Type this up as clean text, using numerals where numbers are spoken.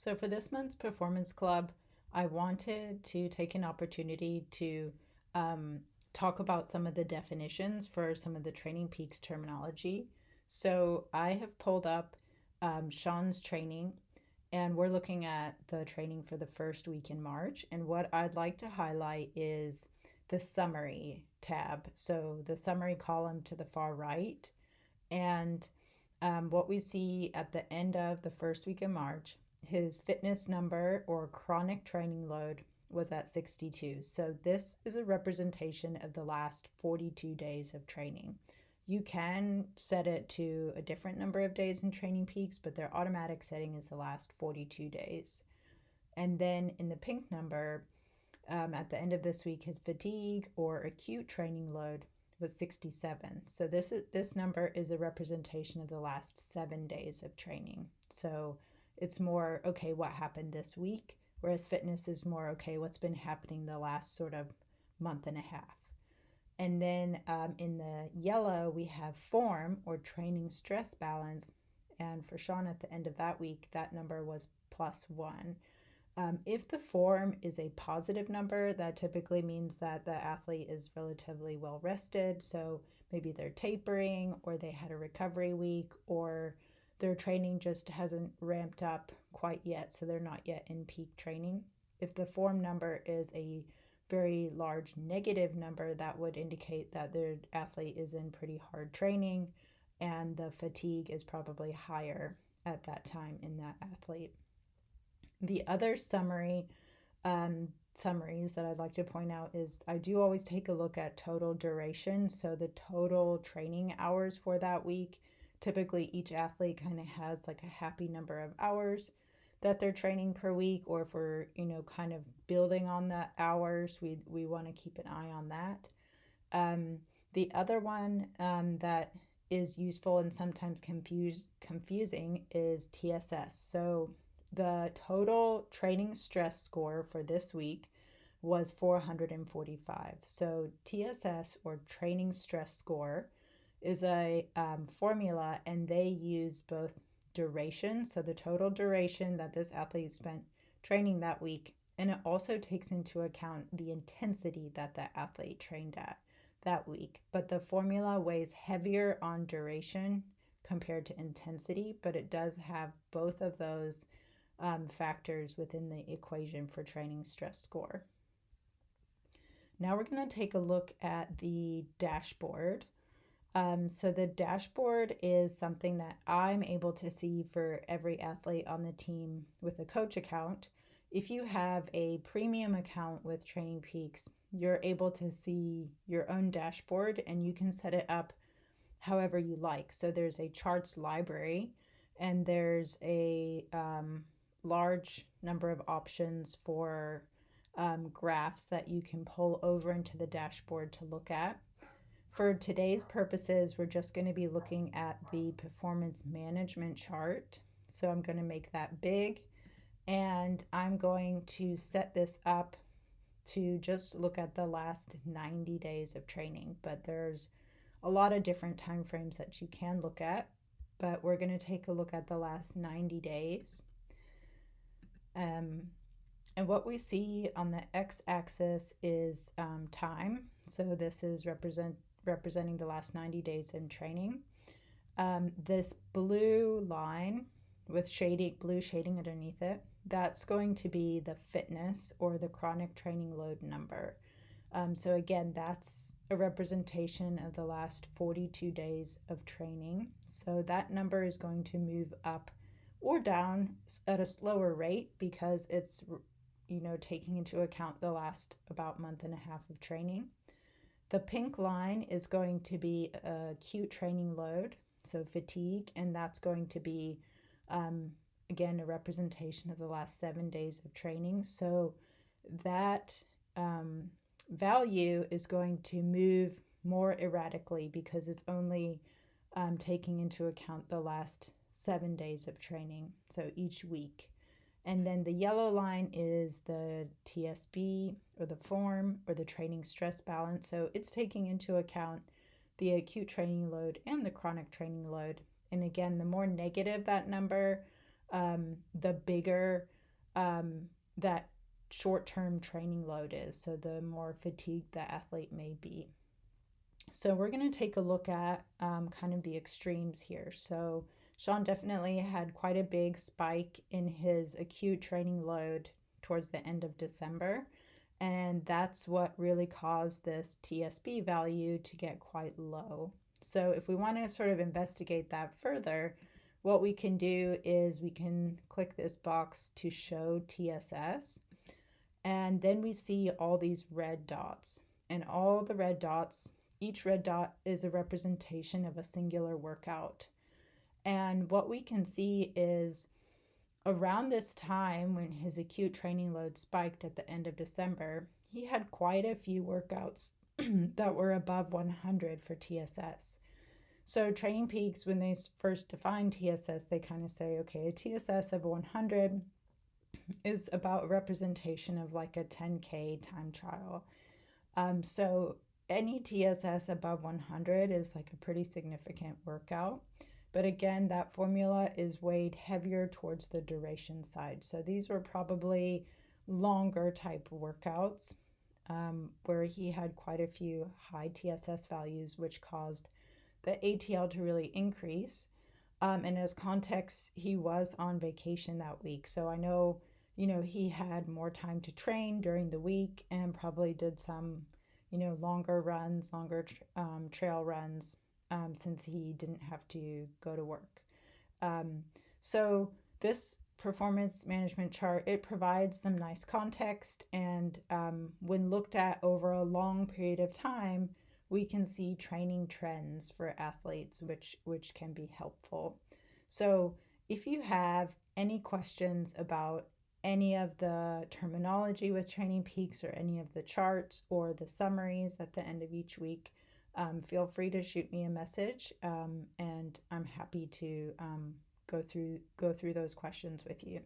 So for this month's Performance Club, I wanted to take an opportunity to um, talk about some of the definitions for some of the TrainingPeaks terminology. So I have pulled up Sean's training, and we're looking at the training for the first week in March. And what I'd like to highlight is the summary tab. So the summary column to the far right. And what we see at the end of the first week in March, his fitness number or chronic training load was at 62. So this is a representation of the last 42 days of training. You can set it to a different number of days in TrainingPeaks, but their automatic setting is the last 42 days. And then in the pink number, at the end of this week, his fatigue or acute training load was 67. So this number is a representation of the last 7 days of training. So it's more, okay, what happened this week, whereas fitness is more, okay, what's been happening the last sort of month and a half. And then in the yellow, we have form or training stress balance. And for Sean at the end of that week, that number was +1. If the form is a positive number, that typically means that the athlete is relatively well rested. So maybe they're tapering, or they had a recovery week, or their training just hasn't ramped up quite yet, so they're not yet in peak training. If the form number is a very large negative number, that would indicate that their athlete is in pretty hard training, and the fatigue is probably higher at that time in that athlete. The other summaries that I'd like to point out is I do always take a look at total duration. So the total training hours for that week. Typically, each athlete kind of has like a happy number of hours that they're training per week, or if we're, kind of building on the hours, we want to keep an eye on that. The other one that is useful and sometimes confusing is TSS. So the total training stress score for this week was 445. So TSS, or training stress score, is a formula, and they use both duration, so the total duration that this athlete spent training that week, and it also takes into account the intensity that the athlete trained at that week. But the formula weighs heavier on duration compared to intensity, but it does have both of those factors within the equation for training stress score. Now we're going to take a look at the dashboard. So the dashboard is something that I'm able to see for every athlete on the team with a coach account. If you have a premium account with TrainingPeaks, you're able to see your own dashboard, and you can set it up however you like. So there's a charts library, and there's a large number of options for graphs that you can pull over into the dashboard to look at. For today's purposes, we're just going to be looking at the performance management chart. So I'm going to make that big, and I'm going to set this up to just look at the last 90 days of training. But there's a lot of different time frames that you can look at, but we're going to take a look at the last 90 days. And what we see on the x-axis is time. So this is representing the last 90 days in training. This blue line with blue shading underneath it, that's going to be the fitness or the chronic training load number. So again, that's a representation of the last 42 days of training. So that number is going to move up or down at a slower rate because it's, taking into account the last about month and a half of training. The pink line is going to be acute training load, so fatigue, and that's going to be, again, a representation of the last 7 days of training. So that value is going to move more erratically because it's only taking into account the last 7 days of training, so each week. And then the yellow line is the TSB, or the form, or the training stress balance. So it's taking into account the acute training load and the chronic training load. And again, the more negative that number, the bigger that short-term training load is, so the more fatigued the athlete may be. So we're going to take a look at kind of the extremes here. So Sean definitely had quite a big spike in his acute training load towards the end of December. And that's what really caused this TSB value to get quite low. So if we want to sort of investigate that further, what we can do is we can click this box to show TSS. And then we see all these red dots. And all the red dots, each red dot is a representation of a singular workout. And what we can see is around this time when his acute training load spiked at the end of December, he had quite a few workouts that were above 100 for TSS. So TrainingPeaks, when they first define TSS, they kind of say, okay, a TSS of 100 is about a representation of like a 10K time trial. So any TSS above 100 is like a pretty significant workout. But again, that formula is weighed heavier towards the duration side. So these were probably longer type workouts where he had quite a few high TSS values, which caused the ATL to really increase. And as context, he was on vacation that week. So I know, he had more time to train during the week and probably did some, longer runs, longer trail runs since he didn't have to go to work. So this performance management chart, it provides some nice context, and when looked at over a long period of time, we can see training trends for athletes, which can be helpful. So if you have any questions about any of the terminology with TrainingPeaks or any of the charts or the summaries at the end of each week, feel free to shoot me a message, and I'm happy to go through those questions with you.